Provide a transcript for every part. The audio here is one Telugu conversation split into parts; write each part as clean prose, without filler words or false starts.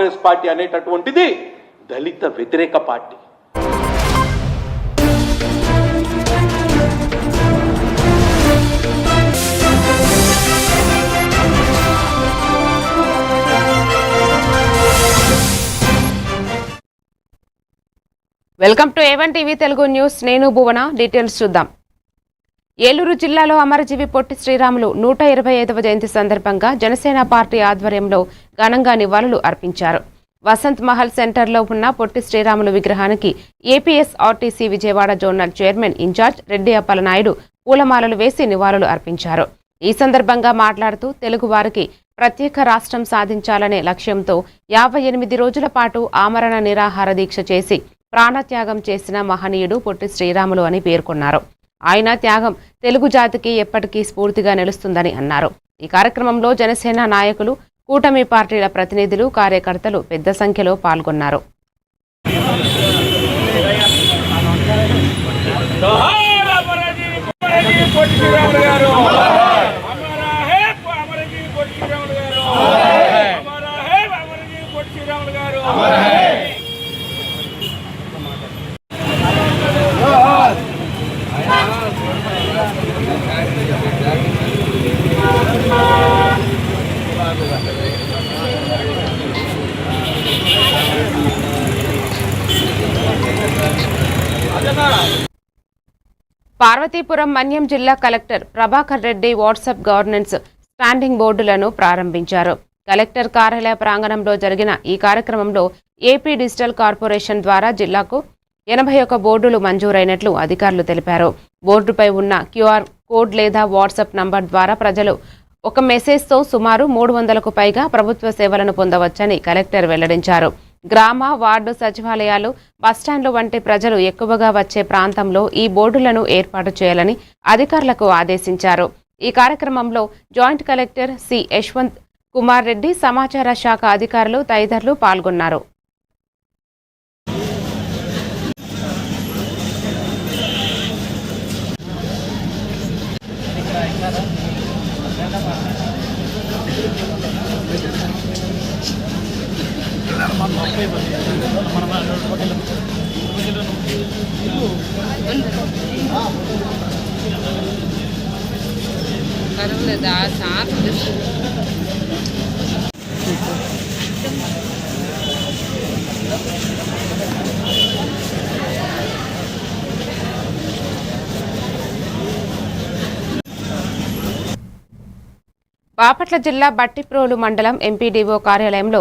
కాంగ్రెస్ పార్టీ అనేటటువంటిది దళిత వ్యతిరేక party. Welcome to A1 TV Telugu news. నేను భువన. డీటెయిల్స్ చూద్దాం. ఏలూరు జిల్లాలో అమరజీవి పొట్టి శ్రీరాములు 125వ జయంతి సందర్భంగా జనసేన పార్టీ ఆధ్వర్యంలో ఘనంగా నివాళులు అర్పించారు. వసంత్ మహల్ సెంటర్లో ఉన్న పొట్టి శ్రీరాములు విగ్రహానికి APSRTC Vijayawada zonal chairman incharge Reddy Appalanaidu పూలమాలలు వేసి నివాళులు అర్పించారు. ఈ సందర్భంగా మాట్లాడుతూ తెలుగు వారికి ప్రత్యేక రాష్ట్రం సాధించాలనే లక్ష్యంతో 58 రోజుల పాటు ఆమరణ నిరాహార దీక్ష చేసి ప్రాణత్యాగం చేసిన మహనీయుడు పొట్టి శ్రీరాములు అని పేర్కొన్నారు. ఆయన త్యాగం తెలుగు జాతికి ఎప్పటికీ స్ఫూర్తిగా నిలుస్తుందని అన్నారు. ఈ కార్యక్రమంలో జనసేన నాయకులు, కూటమి పార్టీల ప్రతినిధులు, కార్యకర్తలు పెద్ద సంఖ్యలో పాల్గొన్నారు. పార్వతీపురం మన్యం జిల్లా collector Prabhakar Reddy WhatsApp governance standing బోర్డులను ప్రారంభించారు. కలెక్టర్ కార్యాలయ ప్రాంగణంలో జరిగిన ఈ కార్యక్రమంలో ఏపీ డిజిటల్ కార్పొరేషన్ ద్వారా జిల్లాకు 81 బోర్డులు మంజూరైనట్లు అధికారులు తెలిపారు. బోర్డుపై ఉన్న క్యూఆర్ కోడ్ లేదా వాట్సాప్ నంబర్ ద్వారా ప్రజలు ఒక మెసేజ్తో సుమారు 300కు పైగా ప్రభుత్వ సేవలను పొందవచ్చని కలెక్టర్ వెల్లడించారు. గ్రామ, వార్డు సచివాలయాలు, బస్టాండ్లు వంటి ప్రజలు ఎక్కువగా వచ్చే ప్రాంతంలో ఈ బోర్డులను ఏర్పాటు చేయాలని అధికారులకు ఆదేశించారు. ఈ కార్యక్రమంలో joint collector C Yashwanth Kumar Reddy, సమాచార శాఖ అధికారులు తదితరులు పాల్గొన్నారు. బాపట్ల జిల్లా బట్టిప్రోలు మండలం ఎంపీడీఓ కార్యాలయంలో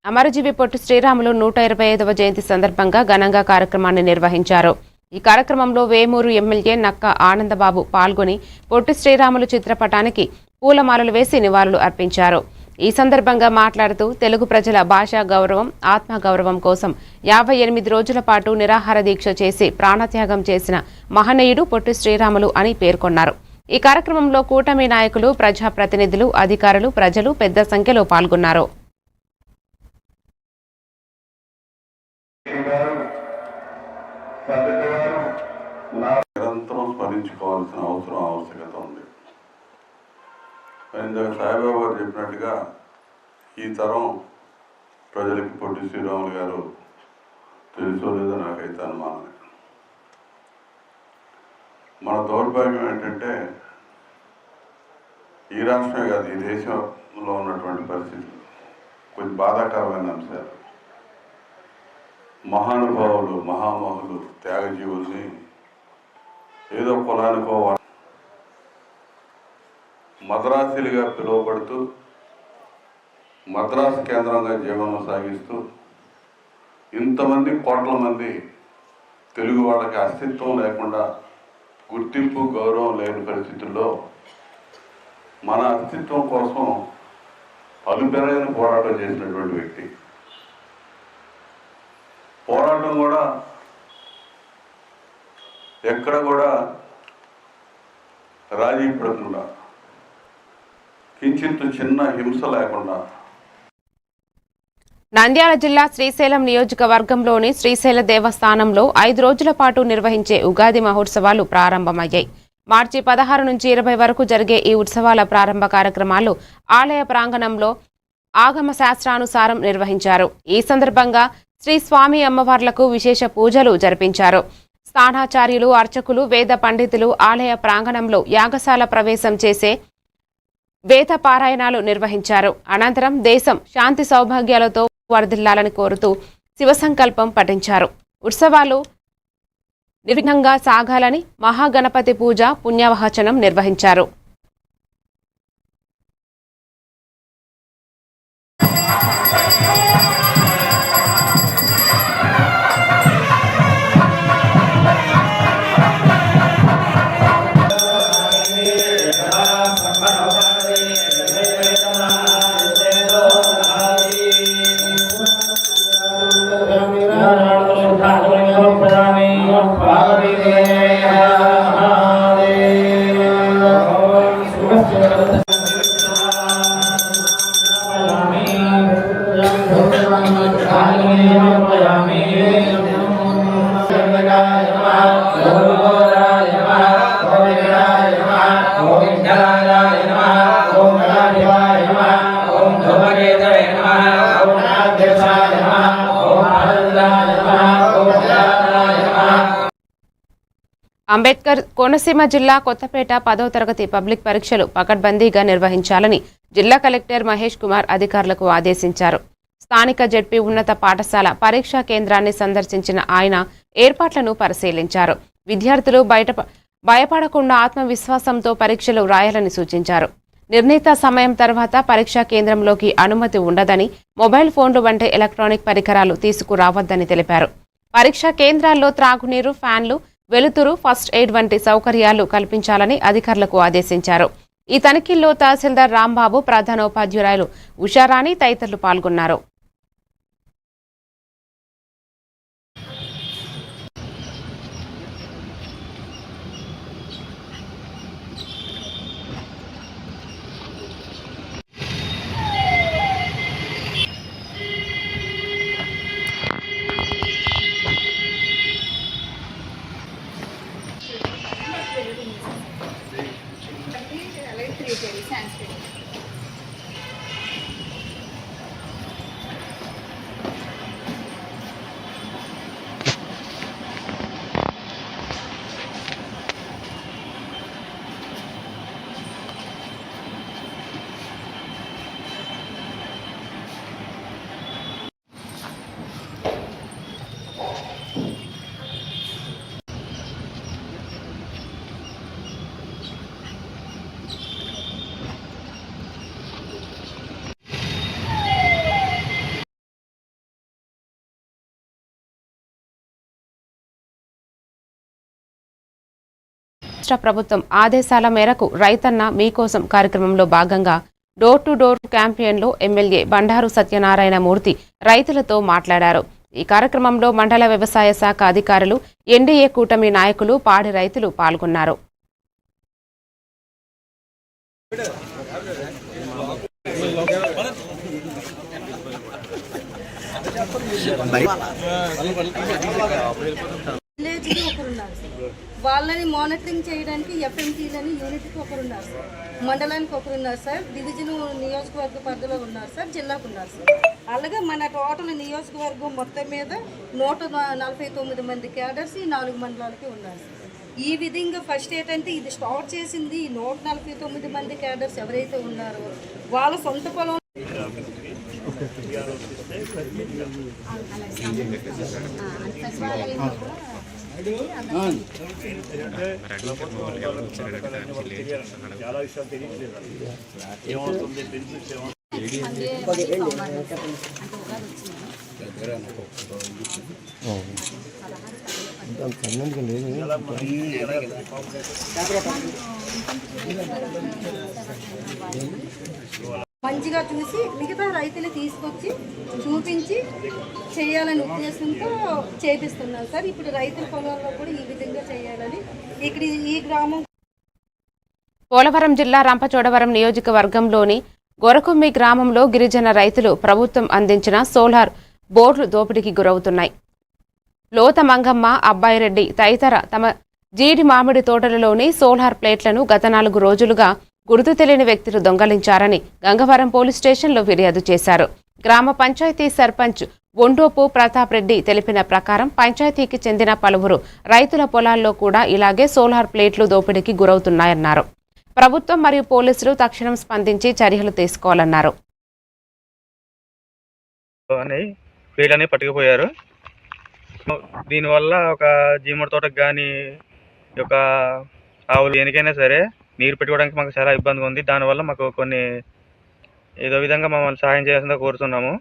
అమరజీవి పొట్టి శ్రీరాములు 125వ జయంతి సందర్భంగా ఘనంగా కార్యక్రమాన్ని నిర్వహించారు. ఈ కార్యక్రమంలో వేమూరు ఎమ్మెల్యే నక్క ఆనందబాబు పాల్గొని పొట్టి శ్రీరాములు చిత్రపటానికి పూలమాలలు వేసి నివాళులు అర్పించారు. ఈ సందర్భంగా మాట్లాడుతూ తెలుగు ప్రజల భాషా గౌరవం, ఆత్మగౌరవం కోసం 58 రోజుల పాటు నిరాహార దీక్ష చేసి ప్రాణత్యాగం చేసిన మహనీయుడు పొట్టి శ్రీరాములు అని పేర్కొన్నారు. ఈ కార్యక్రమంలో కూటమి నాయకులు, ప్రజాప్రతినిధులు, అధికారులు, ప్రజలు పెద్ద సంఖ్యలో పాల్గొన్నారు. నిరంతరం స్మరించుకోవాల్సిన ఆవశ్యకత ఉంది. ఇందాక సాయిబాబా గారు చెప్పినట్టుగా ఈ తరం ప్రజలకి పొట్టి శ్రీరాములు గారు తెలుసో లేదో నాకైతే అనుమానమే. మన దౌర్భాగ్యం ఏంటంటే ఈ రాష్ట్రమే కాదు, ఈ దేశంలో ఉన్నటువంటి పరిస్థితులు కొంచెం బాధాకరమైన అంశాలు. మహానుభావులు, మహామహులు, త్యాగజీవుల్ని ఏదో కులానికో మద్రాసీలుగా పిలువబడుతూ మద్రాసు కేంద్రంగా జీవనం సాగిస్తూ ఇంతమంది కోట్ల మంది తెలుగు వాళ్ళకి అస్తిత్వం లేకుండా, గుర్తింపు, గౌరవం లేని పరిస్థితుల్లో మన అస్తిత్వం కోసం అలుపెరగని పోరాటం చేసినటువంటి వ్యక్తి. పోరాటం కూడా ఎక్కడ కూడా రాజీ పడకుండా, కించిత్ చిన్న హింస లేకుండా. నంద్యాల జిల్లా శ్రీశైలం నియోజకవర్గంలోని శ్రీశైల దేవస్థానంలో 5 రోజుల పాటు నిర్వహించే ఉగాది మహోత్సవాలు ప్రారంభమయ్యాయి. మార్చి 16 నుంచి 20 వరకు జరిగే ఈ ఉత్సవాల ప్రారంభ కార్యక్రమాలు ఆలయ ప్రాంగణంలో ఆగమ శాస్త్రానుసారం నిర్వహించారు. ఈ సందర్భంగా శ్రీ స్వామి అమ్మవార్లకు విశేష పూజలు జరిపించారు. స్థానాచార్యులు, అర్చకులు, వేద పండితులు ఆలయ ప్రాంగణంలో యాగశాల ప్రవేశం చేసే వేద పారాయణాలు నిర్వహించారు. అనంతరం దేశం శాంతి సౌభాగ్యాలతో వర్ధిల్లాలని కోరుతూ శివసంకల్పం పఠించారు. ఉత్సవాలు నిర్విఘ్నంగా సాగాలని మహాగణపతి పూజ, పుణ్యవహచనం నిర్వహించారు. అంబేద్కర్ కోనసీమ జిల్లా కొత్తపేట 10వ తరగతి పబ్లిక్ పరీక్షలు పకడ్బందీగా నిర్వహించాలని జిల్లా కలెక్టర్ మహేష్ కుమార్ అధికారులకు ఆదేశించారు. స్థానిక జెడ్పీ ఉన్నత పాఠశాల పరీక్షా కేంద్రాన్ని సందర్శించిన ఆయన ఏర్పాట్లను పరిశీలించారు. విద్యార్థులు భయపడకుండా ఆత్మవిశ్వాసంతో పరీక్షలు రాయాలని సూచించారు. నిర్ణీత సమయం తర్వాత పరీక్షా కేంద్రంలోకి అనుమతి ఉండదని, మొబైల్ ఫోన్లు వంటి ఎలక్ట్రానిక్ పరికరాలు తీసుకురావద్దని తెలిపారు. పరీక్షా కేంద్రాల్లో త్రాగునీరు, ఫ్యాన్లు, వెలుతురు, ఫస్ట్ ఎయిడ్ వంటి సౌకర్యాలు కల్పించాలని అధికారులకు ఆదేశించారు. ఈ తనిఖీల్లో తహసీల్దార్ రాంబాబు, ప్రధానోపాధ్యాయురాలు ఉషారాణి తదితరులు పాల్గొన్నారు. రాష్ట్ర ప్రభుత్వం ఆదేశాల మేరకు రైతన్న మీకోసం కార్యక్రమంలో భాగంగా డోర్ టు డోర్ క్యాంపెయిన్లో ఎమ్మెల్యే బండారు సత్యనారాయణ మూర్తి రైతులతో మాట్లాడారు. ఈ కార్యక్రమంలో మండల వ్యవసాయ శాఖ అధికారులు, ఎన్డీఏ కూటమి నాయకులు, పాడి రైతులు పాల్గొన్నారు. వాళ్ళని మానిటరింగ్ చేయడానికి ఎఫ్ఎంటీలని యూనిట్కి ఒకరున్నారు సార్, మండలానికి ఒకరున్నారు సార్, డివిజన్ నియోజకవర్గ పరిధిలో ఉన్నారు సార్, జిల్లాకు ఉన్నారు సార్. అలాగే మన టోటల్ నియోజకవర్గం మొత్తం మీద 149 మంది క్యాడర్స్ ఈ 4 మండలాలకి ఉన్నారు సార్. ఈ విధంగా ఫస్ట్ ఏంటంటే ఇది స్టార్ట్ చేసింది 149 మంది క్యాడర్స్ ఎవరైతే ఉన్నారో వాళ్ళ సొంత పొలం మంచిగా చూసి మిగతా రైతులు తీసుకొచ్చి చూపించి చేయాలనే ఉద్దేశంతో చేపిస్తున్నాం సార్. ఇప్పుడు రైతుల పొలాల్లో కూడా ఈ విధంగా చేయాలని ఇక్కడ ఈ గ్రామం పోలవరం జిల్లా రంపచోడవరం నియోజకవర్గంలోని గొరకొమ్మి గ్రామంలో గిరిజన రైతులు ప్రభుత్వం అందించిన సోలార్ బోర్డులు దోపిడీకి గురవుతున్నాయి. లోత మంగమ్మ, అబ్బాయిరెడ్డి తదితర తమ జీడి మామిడి తోటలలోని సోలార్ ప్లేట్లను గత 4 రోజులుగా గుర్తు తెలియని వ్యక్తులు దొంగలించారని గంగవరం పోలీస్ స్టేషన్లో ఫిర్యాదు చేశారు. గ్రామ పంచాయతీ సర్పంచ్ ఒండోపు ప్రతాప్ రెడ్డి తెలిపిన ప్రకారం పంచాయతీకి చెందిన పలువురు రైతుల పొలాల్లో కూడా ఇలాగే సోలార్ ప్లేట్లు దోపిడీకి గురవుతున్నాయన్నారు. ప్రభుత్వం మరియు పోలీసులు తక్షణం స్పందించి చర్యలు తీసుకోవాలన్నారు. ప్లేట్లన్నీ పట్టుకుపోయారు. దీనివల్ల ఒక జీమడి తోటకు కానీ ఒక ఆవులు దేనికైనా సరే నీరు పెట్టుకోవడానికి మాకు చాలా ఇబ్బందిగా ఉంది. దానివల్ల మాకు కొన్ని ఏదో విధంగా మమ్మల్ని సహాయం చేయాల్సిందిగా కోరుతున్నాము.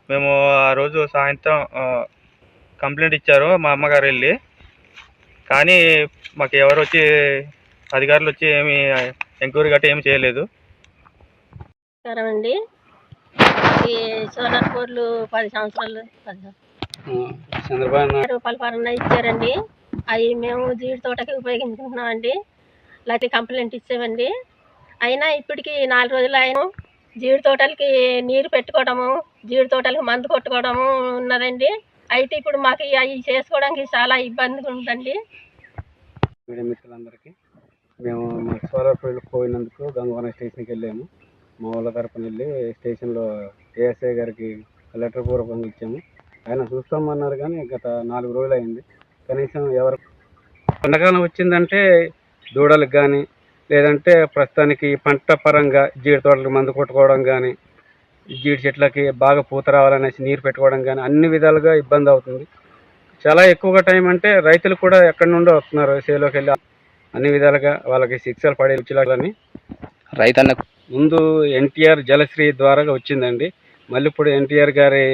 మేము ఆ రోజు సాయంత్రం కంప్లైంట్ ఇచ్చారు మా అమ్మగారు వెళ్ళి, కానీ మాకు ఎవరు వచ్చి అధికారులు వచ్చి ఏమి ఎంక్వైరీ గట్రా ఏమి చేయలేదు. అండి ఈ సోలార్ బోర్డులు 10 సంవత్సరాలు రూపాయల పరంగా ఇచ్చారండి. అవి మేము జీడి తోటకి ఉపయోగించుకుంటున్నామండి. అలాంటి కంప్లైంట్ ఇచ్చామండి. అయినా ఇప్పటికి 4 రోజులు అయినా జీడి తోటలకి నీరు పెట్టుకోవడము, జీడి తోటలకి మందు కొట్టుకోవడము ఉన్నదండి. అయితే ఇప్పుడు మాకు అవి చేసుకోవడానికి చాలా ఇబ్బందిగా ఉందండి. మీడియా మిత్రులందరికీ మేము మా సోలార్ ప్లేట్లు పోయినందుకు గంగవరం స్టేషన్కి వెళ్ళాము. మా వాళ్ళ తరపున వెళ్ళి స్టేషన్లో ఏఎస్ఐ గారికి లెటర్ పూర్వకంగా ఇచ్చాము. ఆయన చూస్తామన్నారు, కానీ గత 4 రోజులు అయింది. కనీసం ఎవరు ఎండాకాలం వచ్చిందంటే దూడలకు కానీ లేదంటే ప్రస్తుతానికి పంట పరంగా జీడి తోటలకు మందు కొట్టుకోవడం కానీ, జీడి చెట్లకి బాగా పూత రావాలనేసి నీరు పెట్టుకోవడం కానీ అన్ని విధాలుగా ఇబ్బంది అవుతుంది. చాలా ఎక్కువగా టైం అంటే రైతులు కూడా ఎక్కడి నుండో వస్తున్నారు చేలోకి వెళ్ళి అన్ని విధాలుగా వాళ్ళకి శిక్షలు పడే రుచులని రైతన్న ముందు ఎన్టీఆర్ జలశ్రీ ద్వారా వచ్చిందండి. మళ్ళీ ఇప్పుడు ఎన్టీఆర్ గారి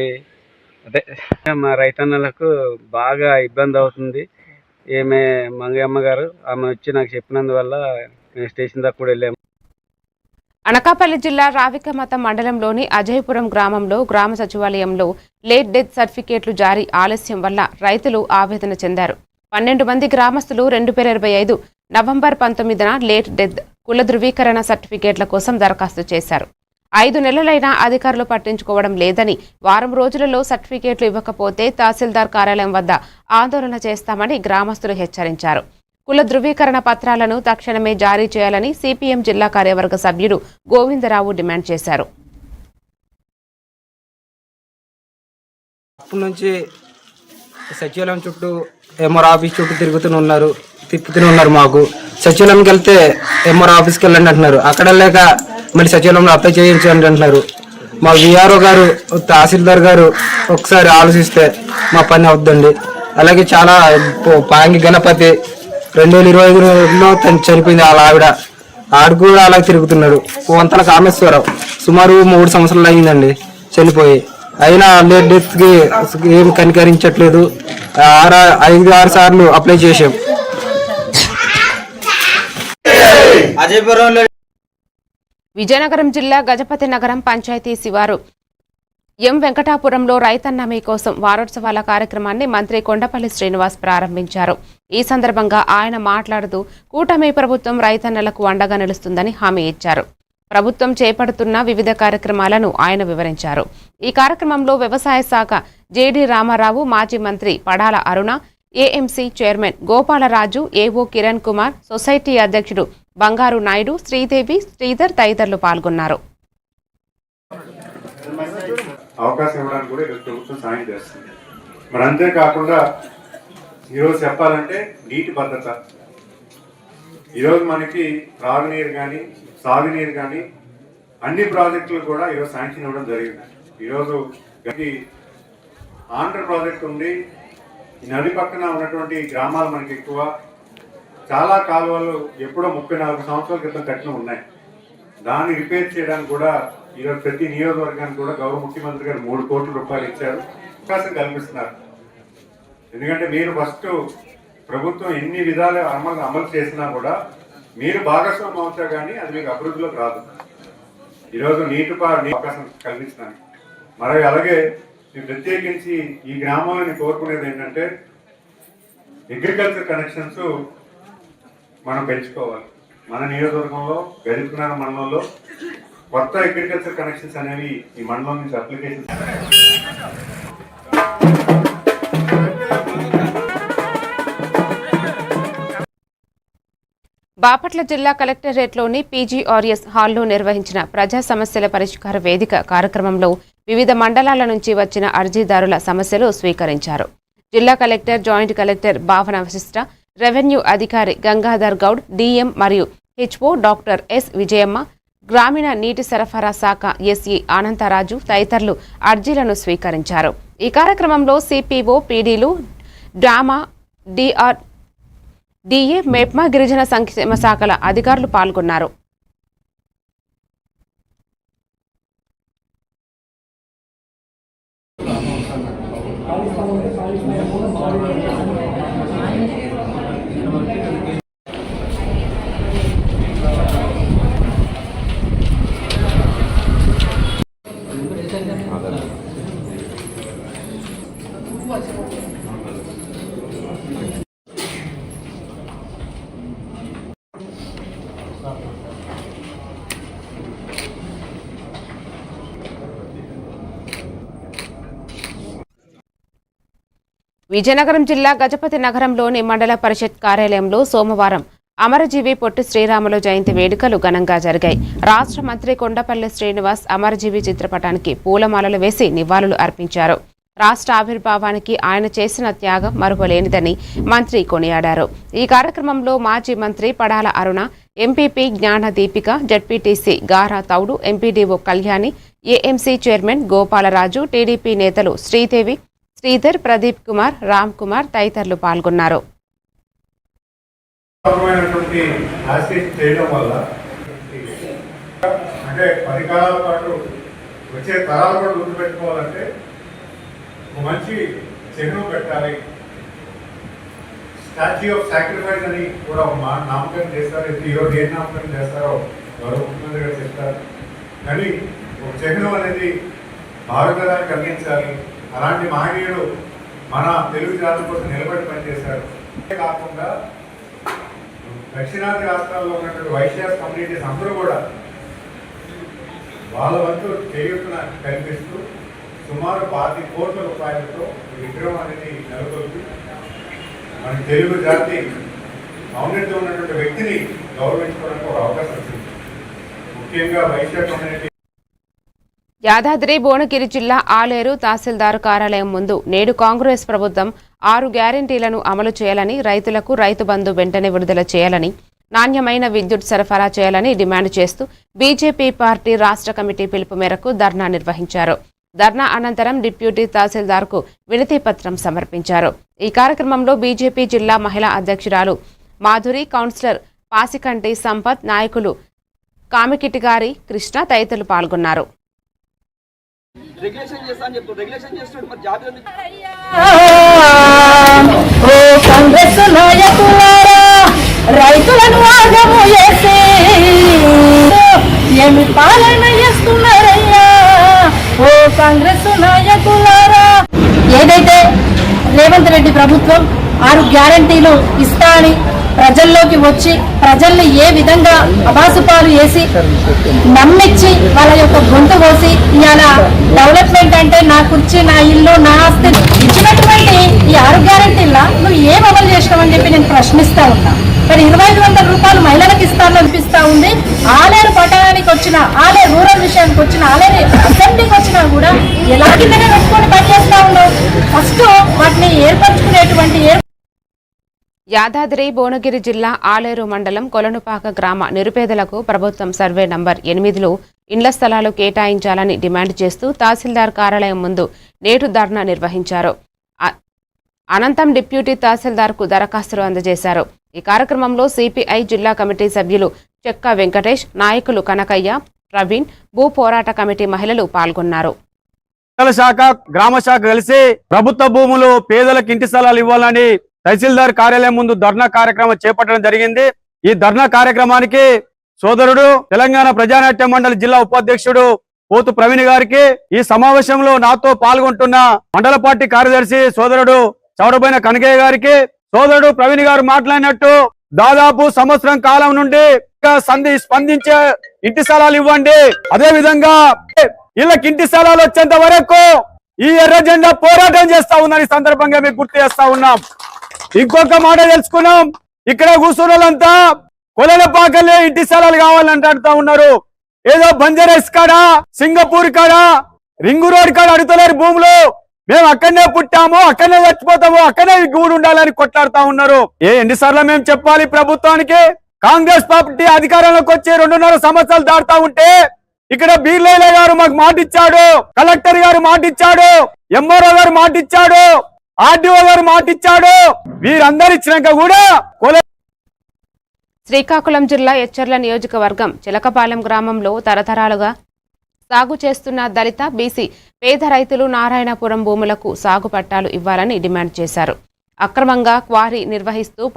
మా రైతన్నలకు బాగా ఇబ్బంది అవుతుంది. ఏమే మంగమ్మ గారు ఆమె వచ్చి నాకు చెప్పినందువల్ల మేము స్టేషన్ దాకా కూడా వెళ్ళాము. అనకాపల్లి జిల్లా రావికమత మండలంలోని అజయపురం గ్రామంలో గ్రామ సచివాలయంలో లేట్ డెత్ సర్టిఫికేట్లు జారీ ఆలస్యం వల్ల రైతులు ఆవేదన చెందారు. 12 మంది గ్రామస్తులు 2025 నవంబర్ 19న లేట్ డెత్ కుల ధృవీకరణ సర్టిఫికేట్ల కోసం దరఖాస్తు చేశారు. 5 నెలలైనా అధికారులు పట్టించుకోవడం లేదని, వారం రోజులలో సర్టిఫికేట్లు ఇవ్వకపోతే తహసీల్దార్ కార్యాలయం వద్ద ఆందోళన చేస్తామని గ్రామస్తులు హెచ్చరించారు. కుల ధృవీకరణ పత్రాలను తక్షణమే జారీ చేయాలని సిపిఎం జిల్లా కార్యవర్గ సభ్యుడు గోవిందరావు డిమాండ్ చేశారు. అప్పటి నుంచి సచివాలయం చుట్టూ ఎంఆర్ ఆఫీస్ చుట్టూ తిప్పుతూనే ఉన్నారు. మాకు సచివాలయంకి వెళ్తే ఎంఆర్ ఆఫీస్కి వెళ్ళండి అంటున్నారు. అక్కడ లేక మళ్ళీ సచివాలయంలో అప్లై చేయించండి అంటున్నారు. మా విఆర్ఓ గారు, తహసీల్దార్ గారు ఒకసారి ఆలోచిస్తే మా పని అవుద్దండి. అలాగే చాలా పాంగి గణపతి 2025లో తను చనిపోయింది. వాళ్ళ ఆవిడ కూడా అలాగే తిరుగుతున్నాడు. వంతల కామేశ్వరరావు సుమారు 3 సంవత్సరాలు అయిందండి చనిపోయి. అయినా లేట్ డెత్కి ఏం కనికరించట్లేదు. 5-6 సార్లు అప్లై చేసాం. విజయనగరం జిల్లా గజపతి నగరం పంచాయతీ శివారు ఎం వెంకటాపురంలో రైతన్న మీ కోసం వారోత్సవాల కార్యక్రమాన్ని మంత్రి కొండపల్లి శ్రీనివాస్ ప్రారంభించారు. ఈ సందర్భంగా ఆయన మాట్లాడుతూ కూటమి ప్రభుత్వం రైతన్నలకు అండగా నిలుస్తుందని హామీ ఇచ్చారు. ప్రభుత్వం చేపడుతున్న వివిధ కార్యక్రమాలను ఆయన వివరించారు. ఈ కార్యక్రమంలో వ్యవసాయ శాఖ జేడి రామారావు, మాజీ మంత్రి పడాల అరుణ, ఏఎంసీ చైర్మన్ గోపాలరాజు, ఏవో కిరణ్ కుమార్, సొసైటీ అధ్యక్షుడు బంగారు నాయుడు, శ్రీదేవి, శ్రీధర్ తదితరులు పాల్గొన్నారు. అవకాశం ఇవ్వడానికి కూడా ఈరోజు ప్రభుత్వం సాయం చేస్తుంది. మరి అంతేకాకుండా ఈరోజు చెప్పాలంటే నీటి భద్రత. ఈరోజు మనకి త్రాగునీరు కానీ సాగునీరు కానీ అన్ని ప్రాజెక్టులు కూడా ఈరోజు శాంక్షన్ ఇవ్వడం జరిగింది. ఈరోజు ఆంధ్ర ప్రాజెక్ట్ ఉంది. ఈ నది పక్కన ఉన్నటువంటి గ్రామాలు మనకి ఎక్కువ. చాలా కాలువలు ఎప్పుడో 34 సంవత్సరాల క్రితం కట్టిన ఉన్నాయి. దాన్ని రిపేర్ చేయడానికి కూడా ఈరోజు ప్రతి నియోజకవర్గానికి కూడా గౌరవ ముఖ్యమంత్రి గారు 3 కోట్ల రూపాయలు ఇచ్చారు. అవకాశం కల్పిస్తున్నారు. ఎందుకంటే మీరు ఫస్ట్ ప్రభుత్వం ఎన్ని విధాలు అమలు చేసినా కూడా మీరు భాగస్వామ్యం అవుతారు, కానీ అది మీకు అభివృద్ధిలోకి రాదు. ఈరోజు నీటి అవకాశం కల్పించడానికి మరి అలాగే మీరు ప్రత్యేకించి ఈ గ్రామంలో కోరుకునేది ఏంటంటే అగ్రికల్చర్ కనెక్షన్స్ మనం పెంచుకోవాలి. మన నియోజకవర్గంలో గజపతినగర మండలంలో కొత్త అగ్రికల్చర్ కనెక్షన్స్ అనేవి ఈ మండలం నుంచి అప్లికేషన్ బాపట్ల జిల్లా కలెక్టరేట్లోని పీజీఆర్ఎస్ హాల్లో నిర్వహించిన ప్రజా సమస్యల పరిష్కార వేదిక కార్యక్రమంలో వివిధ మండలాల నుంచి వచ్చిన అర్జీదారుల సమస్యలు స్వీకరించారు. జిల్లా కలెక్టర్, జాయింట్ కలెక్టర్ భావన వశిష్ఠ, రెవెన్యూ అధికారి గంగాధర్ గౌడ్, డిఎం మరియు హెచ్ఓ డాక్టర్ ఎస్ విజయమ్మ, గ్రామీణ నీటి సరఫరా శాఖ ఎస్ఈ అనంతరాజు తదితరులు అర్జీలను స్వీకరించారు. ఈ కార్యక్రమంలో సిపిఓ, పీడీలు, డ్రామా, డిఏ, మెప్మా, గిరిజన సంక్షేమ శాఖల అధికారులు పాల్గొన్నారు. విజయనగరం జిల్లా గజపతి నగరంలోని మండల పరిషత్ కార్యాలయంలో సోమవారం అమరజీవి పొట్టి శ్రీరాములు జయంతి వేడుకలు ఘనంగా జరిగాయి. రాష్ట్ర మంత్రి కొండపల్లి శ్రీనివాస్ అమరజీవి చిత్రపటానికి పూలమాలలు వేసి నివాళులు అర్పించారు. రాష్ట్ర ఆవిర్భావానికి ఆయన చేసిన త్యాగం మరువలేనిదని మంత్రి కొనియాడారు. ఈ కార్యక్రమంలో మాజీ మంత్రి పడాల అరుణ, ఎంపీపీ జ్ఞాన దీపిక, జడ్పీటీసీ గారా తౌడు, MPDO Kalyani, AMC chairman Gopalaraju, TDP నేతలు శ్రీదేవి, శ్రీధర్, ప్రదీప్ కుమార్, రామ్ కుమార్ తదితరులు పాల్గొన్నారు. చేయడం వల్ల అంటే 10 కాలాల పాటు వచ్చే తరాలు కూడా గుర్తుపెట్టుకోవాలంటే ఒక మంచి చిహ్నం పెట్టాలి. స్టాచ్యూ ఆఫ్ సాక్రిఫైస్ అని కూడా ఒక నామకరణం చేస్తారు. ఈరోజు ఏం నామకరణం చేస్తారో గౌరవ ముఖ్యమంత్రి గారు చెప్తారు. కానీ ఒక చిహ్నం అనేది భారతదేశానికి అందించాలి. అలాంటి మహనీయుడు మన తెలుగు జాతి కోసం నిలబడి పనిచేశారు. కాకుండా దక్షిణాది రాష్ట్రాల్లో ఉన్నటువంటి వైశ్యాస్ కమ్యూనిటీస్ అందరూ కూడా వాళ్ళ వంతు చేయూతన కల్పిస్తూ సుమారు 25 కోట్ల రూపాయలతో విగ్రహం అనేది నెలకొల్పి మన తెలుగు జాతి ఔన్నత్యం ఉన్నటువంటి వ్యక్తిని గౌరవించుకోవడానికి ఒక అవకాశం వచ్చింది. ముఖ్యంగా వైశ్య కమ్యూనిటీ. యాదాద్రి భువనగిరి జిల్లా ఆలేరు తహసీల్దారు కార్యాలయం ముందు నేడు కాంగ్రెస్ ప్రభుత్వం 6 గ్యారెంటీలను అమలు చేయాలని, రైతులకు రైతు బంధు వెంటనే విడుదల చేయాలని, నాణ్యమైన విద్యుత్ సరఫరా చేయాలని డిమాండ్ చేస్తూ బీజేపీ పార్టీ రాష్ట్ర కమిటీ పిలుపు మేరకు ధర్నా నిర్వహించారు. ధర్నా అనంతరం డిప్యూటీ తహసీల్దార్కు వినతి పత్రం సమర్పించారు. ఈ కార్యక్రమంలో బీజేపీ జిల్లా మహిళా అధ్యక్షురాలు మాధురి, కౌన్సిలర్ పాసికంటి సంపత్, నాయకులు కామికిటిగారి కృష్ణ తదితరులు పాల్గొన్నారు. కాంగ్రెస్ నాయకులారా, రైతులను ఆగము చేసి ఏమి పాలన చేస్తున్నారయ్యా? ఓ కాంగ్రెస్ నాయకులారా, ఏదైతే రేవంత్ రెడ్డి ప్రభుత్వం 6 గ్యారెంటీలు ఇస్తా అని ప్రజల్లోకి వచ్చి ప్రజల్ని ఏ విధంగా అబాసుపాలు వేసి నమ్మించి వాళ్ళ యొక్క గొంతు కోసి ఇవాళ డెవలప్మెంట్ అంటే నా కుర్చీ, నా ఇల్లు, నా ఆస్తి ఇచ్చినటువంటి ఈ 6 గ్యారెంటీల నువ్వు ఏం అమలు చేసినావని చెప్పి నేను ప్రశ్నిస్తా ఉన్నా. మరి 2500 రూపాయలు మహిళలకు ఇస్తాను అనిపిస్తా ఉంది. ఆలేరు పట్టణానికి వచ్చిన, ఆలేరు రూరల్ విషయానికి వచ్చిన, ఆలేరు అసెంబ్లీకి వచ్చినా కూడా ఎలాగిద్దనే పెట్టుకొని పనిచేస్తా ఉన్నావు. ఫస్ట్ వాటిని ఏర్పరచుకునేటువంటి యాదాద్రి భువనగిరి జిల్లా ఆలేరు మండలం కొలనుపాక గ్రామ నిరుపేదలకు ప్రభుత్వం సర్వే నంబర్ 8లో ఇండ్ల స్థలాలు కేటాయించాలని డిమాండ్ చేస్తూ తహసీల్దార్ కార్యాలయం ముందు నేడు ధర్నా నిర్వహించారు. అనంతం డిప్యూటీ తహసీల్దార్కు దరఖాస్తులు అందజేశారు. ఈ కార్యక్రమంలో సిపిఐ జిల్లా కమిటీ సభ్యులు చెక్క వెంకటేష్, నాయకులు కనకయ్య, ప్రవీణ్, భూ పోరాట కమిటీ మహిళలు పాల్గొన్నారు. శాఖ, గ్రామ శాఖ కలిసి ప్రభుత్వ భూములు పేదలకు ఇంటి స్థలాలు ఇవ్వాలని తహసీల్దార్ కార్యాలయం ముందు ధర్నా కార్యక్రమం చేపట్టడం జరిగింది. ఈ ధర్నా కార్యక్రమానికి సోదరుడు తెలంగాణ ప్రజానాట్య మండలి జిల్లా ఉపాధ్యక్షుడు పోతు ప్రవీణ్ గారికి, ఈ సమావేశంలో నాతో పాల్గొంటున్న మండల పార్టీ కార్యదర్శి సోదరుడు చౌడబోయిన కనకయ్య గారికి, సోదరుడు ప్రవీణ్ గారు మాట్లాడినట్టు దాదాపు సంవత్సరం కాలం నుండి స్పందించే ఇంటి స్థలాలు ఇవ్వండి, అదే విధంగా వీళ్ళకి ఇంటి స్థలాలు వచ్చేంత వరకు ఈ ఎర్ర జెండా పోరాటం చేస్తా ఉందని సందర్భంగా మీకు గుర్తు చేస్తా ఉన్నాం. ఇంకొక మాట తెలుసుకున్నాం, ఇక్కడ కూర్చున్న వాళ్ళంతా కొలనపాకల్లో ఇంటి స్థలాలు కావాలని అంటా ఉన్నారు. ఏదో బంజారాస్ కాడా, సింగపూర్ కాడా, రింగు రోడ్ కాడ అడుగుతున్నారు భూములు. మేము అక్కడనే పుట్టాము, అక్కడనే చచ్చిపోతాము, అక్కడనే గూడు ఉండాలని కొట్లాడుతా ఉన్నారు. ఎన్నిసార్లు మేము చెప్పాలి ప్రభుత్వానికి? కాంగ్రెస్ పార్టీ అధికారంలోకి వచ్చి 2.5 సంవత్సరాలు దాటుతా ఉంటే ఇక్కడ బీర్లయ్య గారు మాకు మాట ఇచ్చాడు, కలెక్టర్ గారు మాట ఇచ్చాడు, ఎంఆర్ఓ గారు మాట ఇచ్చాడు, ఆర్డీఓ గారు మాట ఇచ్చాడు. వీరందరూ ఇచ్చినాక కూడా శ్రీకాకుళం జిల్లా ఎచ్చర్ల నియోజకవర్గం చిలకపాలెం గ్రామంలో తరతరాలుగా సాగు చేస్తున్న దళిత బీసీ పేద రైతులు నారాయణపురం భూములకు సాగు పట్టాలు ఇవ్వాలని డిమాండ్ చేశారు. అక్రమంగా క్వారీ నిర్వహిస్తూ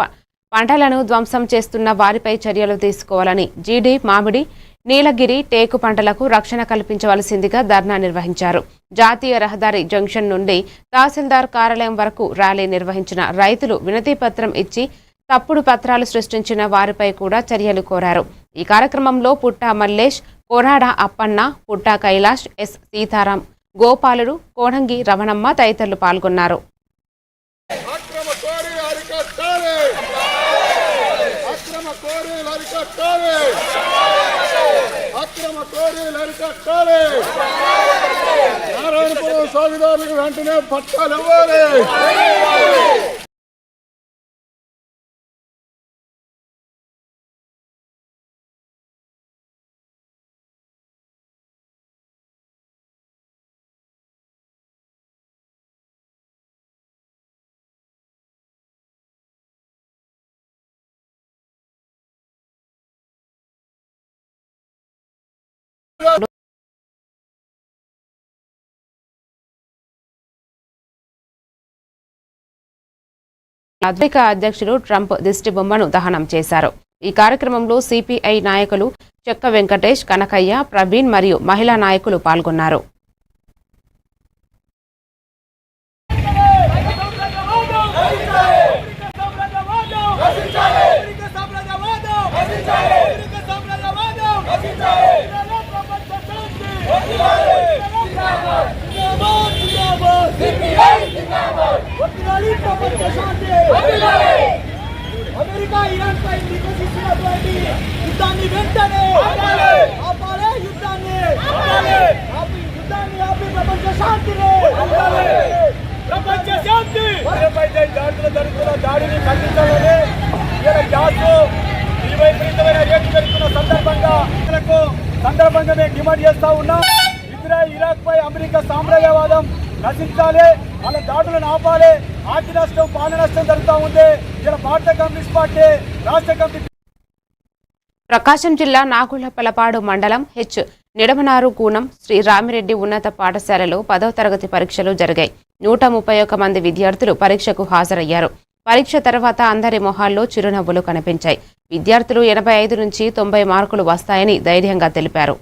పంటలను ధ్వంసం చేస్తున్న వారిపై చర్యలు తీసుకోవాలని జీడి, మామిడి, నీలగిరి, టేకు పంటలకు రక్షణ కల్పించవలసిందిగా ధర్నా నిర్వహించారు. జాతీయ రహదారి జంక్షన్ నుండి తహసీల్దార్ కార్యాలయం వరకు ర్యాలీ నిర్వహించిన రైతులు వినతిపత్రం ఇచ్చి తప్పుడు పత్రాలు సృష్టించిన వారిపై కూడా చర్యలు కోరారు. ఈ కార్యక్రమంలో పుట్టా మల్లేష్, కోరాడ అప్పన్న, పుట్టా కైలాష్, ఎస్ సీతారాం, గోపాలుడు, కోడంగి రమణమ్మ తదితరులు పాల్గొన్నారు. నారాయణపురం సాగుదారులకు వెంటనే పట్టాలు ఇవ్వాలి. అమెరికా అధ్యక్షుడు ట్రంప్ దిష్టి బొమ్మను దహనం చేశారు. ఈ కార్యక్రమంలో సిపిఐ నాయకులు చెక్క వెంకటేష్, కనకయ్య, ప్రవీణ్ మరియు మహిళా నాయకులు పాల్గొన్నారు. అమెరికా ఇరాన్ పై విధిస్తున్నటువంటి యుద్ధాన్ని వెంటనే ఆపాలి. యుద్ధాన్ని ఆపి ప్రపంచ శాంతిని, ప్రపంచ శాంతి జాతుల జరుగుతున్న దాడిని ఖండించాలని గ్యాస్ విపరీతమైన రేట్లు పెరుగుతున్న సందర్భంగా మేము డిమాండ్ చేస్తా ఉన్నాం. ఇజ్రాయెల్ ఇరాక్ పై అమెరికా సామ్రాజ్యవాదం నశించాలి, వాళ్ళ దాడులను ఆపాలి. ఆర్థిక నష్టం, పాలన నష్టం జరుగుతూ ఉంది. ఇలా భారత కమ్యూనిస్ట్ పార్టీ రాష్ట్ర కమిటీ. ప్రకాశం జిల్లా నాగులపలపాడు మండలం హెచ్ నిడమనారు కూనం శ్రీ రామిరెడ్డి ఉన్నత పాఠశాలలో 10వ తరగతి పరీక్షలు జరిగాయి. 131 మంది విద్యార్థులు పరీక్షకు హాజరయ్యారు. పరీక్ష తర్వాత అందరి మొహాల్లో చిరునవ్వులు కనిపించాయి. విద్యార్థులు 85 నుంచి 90 మార్కులు వస్తాయని ధైర్యంగా తెలిపారు.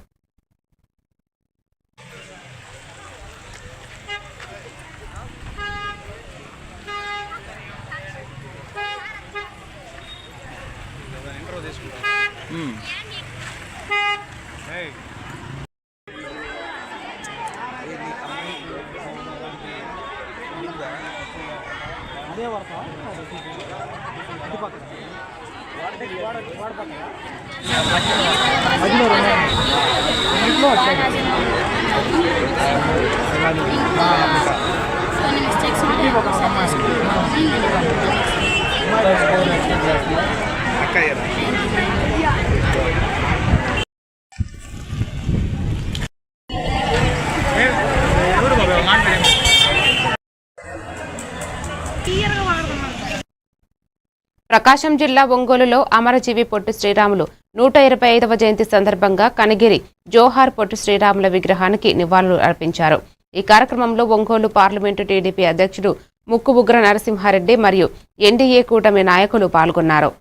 ప్రకాశం జిల్లా ఒంగోలులో అమరజీవి పొట్టి శ్రీరాములు 125వ జయంతి సందర్భంగా కనగిరి జోహార్ పొట్టి శ్రీరాముల విగ్రహానికి నివాళులు అర్పించారు. ఈ కార్యక్రమంలో ఒంగోలు పార్లమెంటు టీడీపీ అధ్యక్షుడు ముక్కుబుగ్ర నరసింహారెడ్డి మరియు ఎన్డీఏ కూటమి నాయకులు పాల్గొన్నారు.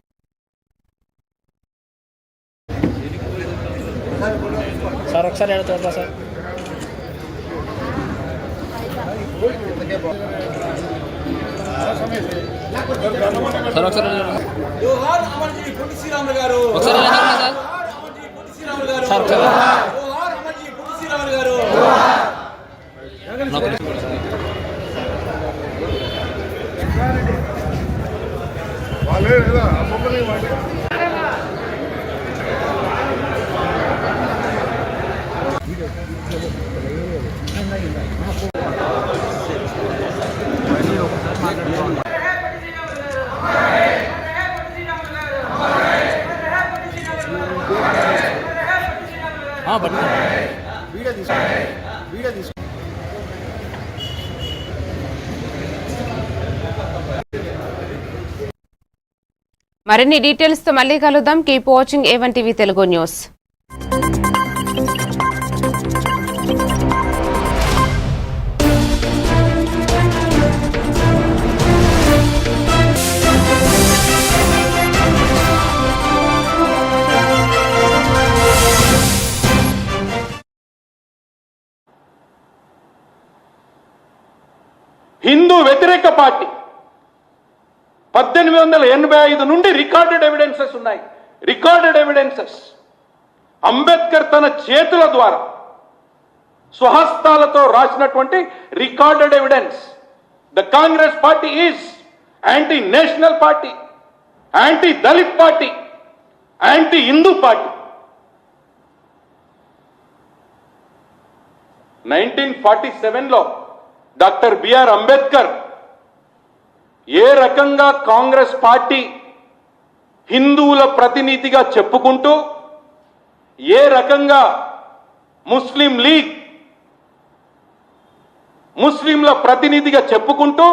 జోహార్ అమరజీవి పొట్టి శ్రీరాములు గారు. జోహార్ అమరజీవి పొట్టి శ్రీరాములు గారు. వాళ్ళే లేదా మరిన్ని డీటెయిల్స్ తో మళ్ళీ కలుద్దాం. Keep watching A1 TV Telugu news. Hindu వ్యతిరేక పార్టీ 1885 నుండి రికార్డెడ్ ఎవిడెన్సెస్ ఉన్నాయి. Recorded evidences. అంబేద్కర్ తన చేతుల ద్వారా స్వహస్తాలతో రాసినటువంటి recorded evidence. The Congress party is anti national party, anti Dalit party, anti Hindu party. 1947లో డాక్టర్ బిఆర్ అంబేద్కర్ ఏ రకంగా కాంగ్రెస్ పార్టీ హిందువుల ప్రతినిధిగా చెప్పుకుంటూ, ఏ రకంగా ముస్లిం లీగ్ ముస్లింల ప్రతినిధిగా చెప్పుకుంటూ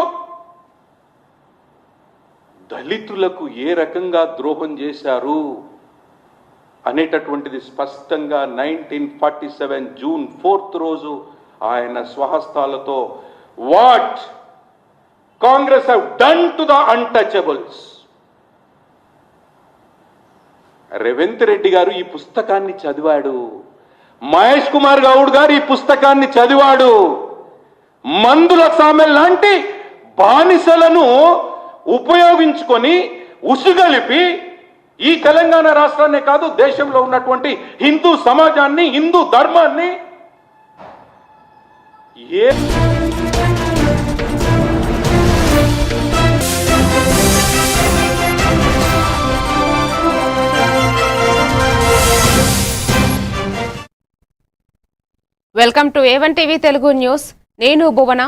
దళితులకు ఏ రకంగా ద్రోహం చేశారు అనేటటువంటిది స్పష్టంగా 1947 జూన్ 4 రోజు ఆయన స్వహస్తాలతో what Congress have done to the untouchables. Revanth Reddy గారు ఈ పుస్తకాన్ని చదివాడు. మహేష్ కుమార్ గౌడ్ గారు ఈ పుస్తకాన్ని చదివాడు. మందుల సామె లాంటి బానిసలను ఉపయోగించుకొని ఉసుగలిపి ఈ తెలంగాణ రాష్ట్రాన్నే కాదు దేశంలో ఉన్నటువంటి హిందూ సమాజాన్ని, హిందూ ధర్మాన్ని welcome to A1 TV Telugu news. నేను భువన.